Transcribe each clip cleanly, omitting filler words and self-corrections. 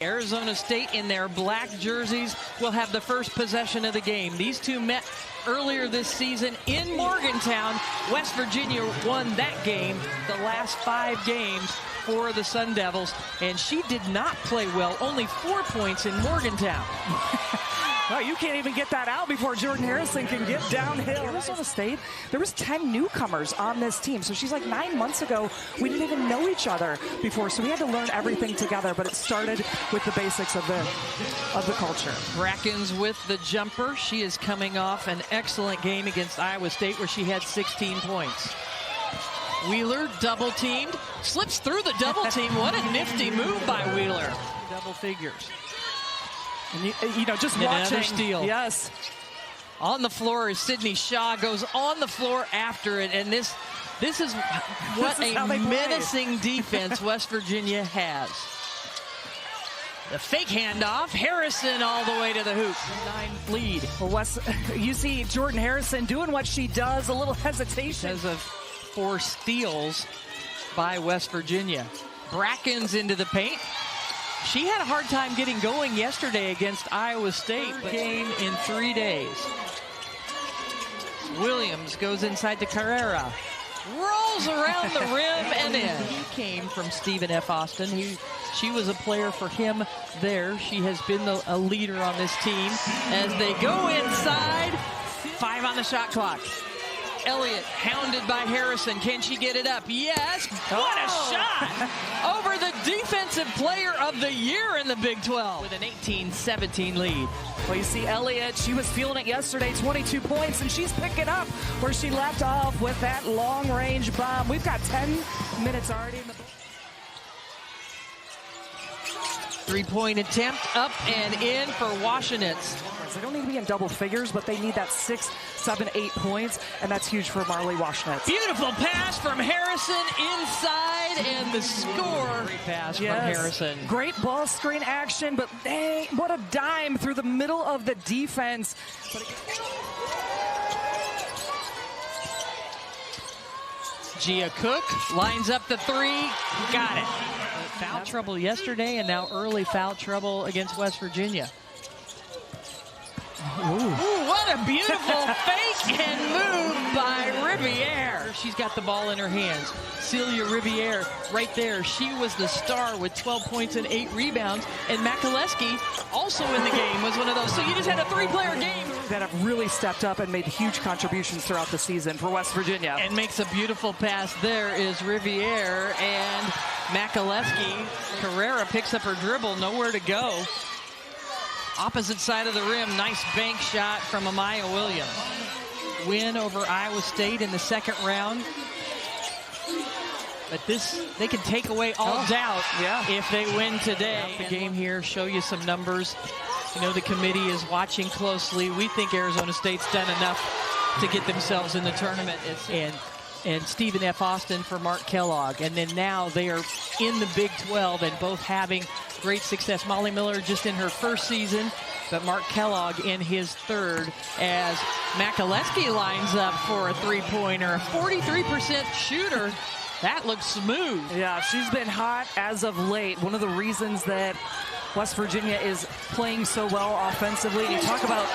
Arizona State in their black jerseys will have the first possession of the game. These two met earlier this season in Morgantown. West Virginia won that game, the last 5 games for the Sun Devils, and she did not play well. Only 4 points in Morgantown. Well, you can't even get that out before Jordan Harrison can get downhill. Arizona State, there was 10 newcomers on this team. So she's like 9 months ago, we didn't even know each other before. So we had to learn everything together, but it started with the basics of the culture. Brackens with the jumper. She is coming off an excellent game against Iowa State where she had 16 points. Wheeler double teamed, slips through the double team. What a nifty move by Wheeler. Double figures. And you know, just watching. Another steal. Yes. On the floor is Sydney Shaw, goes on the floor after it, and this is what a menacing defense West Virginia has. The fake handoff, Harrison all the way to the hoop. 9 lead. Well, you see Jordan Harrison doing what she does, a little hesitation. Because of 4 steals by West Virginia. Brackens into the paint. She had a hard time getting going yesterday against Iowa State. Game in 3 days. Williams goes inside to Carrera. Rolls around the rim and in. He came from Stephen F. Austin. She was a player for him there. She has been a leader on this team. As they go inside, 5 on the shot clock. Elliott hounded by Harrison. Can she get it up? Yes. What a shot! Over the Defensive Player of the Year in the Big 12 with an 18-17 lead. Well, you see Elliott, she was feeling it yesterday, 22 points, and she's picking up where she left off with that long-range bomb. We've got 10 minutes already in the... 3-point attempt up and in for Washenitz. They don't need to be in double figures, but they need that 6, 7, 8 points, and that's huge for Marley Washenitz. Beautiful pass from Harrison inside, and the score. Great pass from Harrison. Great ball screen action, but dang, what a dime through the middle of the defense. Gia Cook lines up the 3, got it. Foul trouble yesterday, and now early foul trouble against West Virginia. Ooh, what a beautiful fake and move by Riviere. She's got the ball in her hands. Celia Riviere right there. She was the star with 12 points and 8 rebounds. And Makaleski, also in the game, was one of those. So you just had a 3-player game. That have really stepped up and made huge contributions throughout the season for West Virginia. And makes a beautiful pass. There is Riviere and Makaleski. Carrera picks up her dribble, nowhere to go. Opposite side of the rim, nice bank shot from Amaya Williams. Win over Iowa State in the 2nd round. But they can take away all doubt if they win today. The game here, show you some numbers. You know, the committee is watching closely. We think Arizona State's done enough to get themselves in the tournament. And Stephen F. Austin for Mark Kellogg. And then now they are in the Big 12 and both having great success. Molly Miller just in her 1st season, but Mark Kellogg in his 3rd as Makaleski lines up for a 3-pointer. A 43% shooter. That looks smooth. Yeah, she's been hot as of late. One of the reasons that West Virginia is playing so well offensively. And you talk about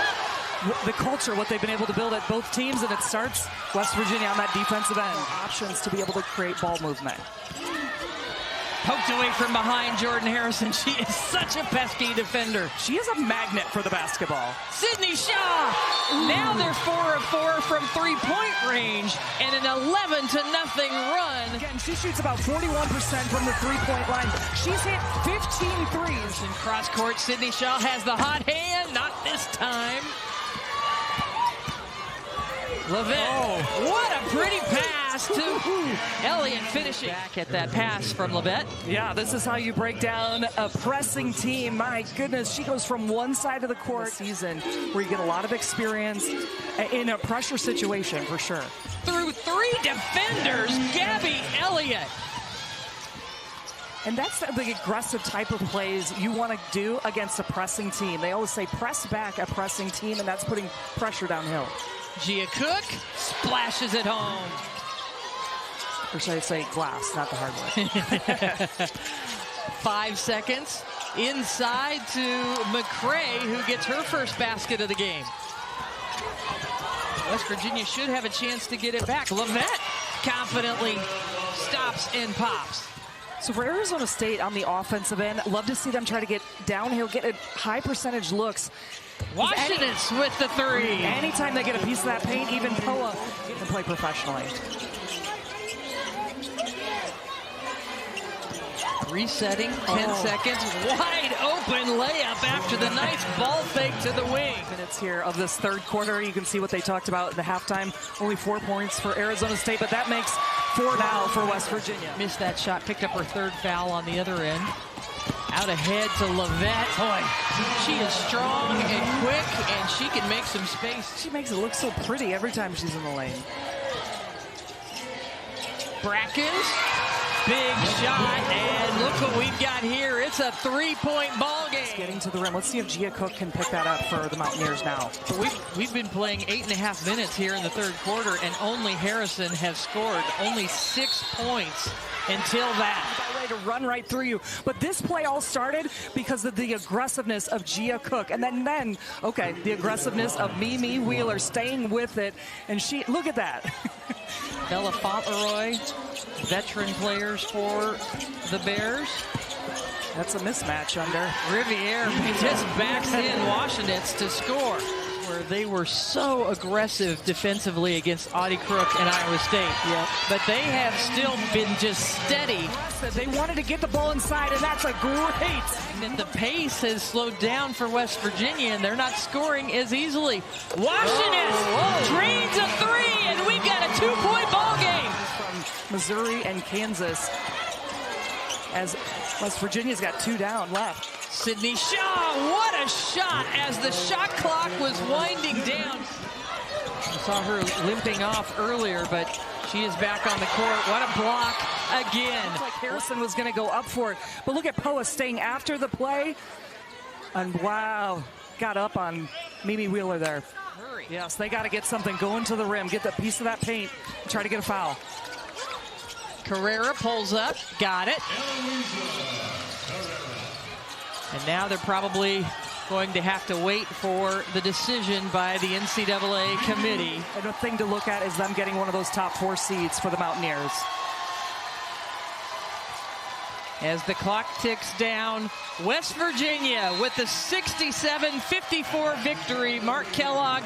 the culture, what they've been able to build at both teams, and it starts West Virginia on that defensive end. Options to be able to create ball movement. Poked away from behind Jordan Harrison. She is such a pesky defender. She is a magnet for the basketball. Sydney Shaw. Now they're 4 of 4 from 3-point range and an 11-0 run. Again, she shoots about 41% from the 3-point line. She's hit 15 threes. In cross court, Sydney Shaw has the hot hand. Not this time. Levette, what a pretty pass to Elliott finishing. Back at that pass from Levette. Yeah, this is how you break down a pressing team. My goodness, she goes from one side of the court season where you get a lot of experience in a pressure situation for sure. Through 3 defenders, Gabby Elliott. And that's the aggressive type of plays you want to do against a pressing team. They always say press back a pressing team, and that's putting pressure downhill. Gia Cook splashes it home. Or should I say glass, not the hard way. 5 seconds. inside to McCray, who gets her first basket of the game. West Virginia should have a chance to get it back. Lavette confidently stops and pops. So for Arizona State on the offensive end, love to see them try to get downhill, get high percentage looks. Washington's with the three. Anytime they get a piece of that paint, even Poa can play professionally. Resetting, 10 seconds, wide open layup after the nice ball fake to the wing. Minutes here of this third quarter. You can see what they talked about in the halftime. Only 4 points for Arizona State, but that makes 4 now for West Virginia. Missed that shot, picked up her third foul on the other end. Out ahead to Lavette. Boy, she is strong and quick, and she can make some space. She makes it look so pretty every time she's in the lane. Brackens, big shot, and look what we've got here. It's a 3-point ball game. Getting to the rim. Let's see if Gia Cook can pick that up for the Mountaineers now. We've been playing 8.5 minutes here in the third quarter, and only Harrison has scored. Only 6 points until that. To run right through you. But this play all started because of the aggressiveness of Gia Cook. And then okay, the aggressiveness of Mimi Wheeler staying with it. And she, look at that. Bella Fauntleroy, veteran players for the Bears. That's a mismatch under. Riviere just backs in Washington's to score. Where they were so aggressive defensively against Audie Crook and Iowa State. Yep. But they have still been just steady. They wanted to get the ball inside, and that's a great. And the pace has slowed down for West Virginia, and they're not scoring as easily. Washington drains a three, and we've got a 2-point ball game. From Missouri and Kansas, as West Virginia's got 2 down left. Sydney Shaw, what a shot as the shot clock was winding down. We saw her limping off earlier, but she is back on the court. What a block again. Like Harrison was going to go up for it, but look at Poa staying after the play. And wow, got up on Mimi Wheeler there. Hurry. Yes, they got to get something going to the rim, get that piece of that paint, and try to get a foul. Carrera pulls up, got it. And now they're probably going to have to wait for the decision by the NCAA committee. And the thing to look at is them getting one of those top 4 seeds for the Mountaineers. As the clock ticks down, West Virginia with the 67-54 victory. Mark Kellogg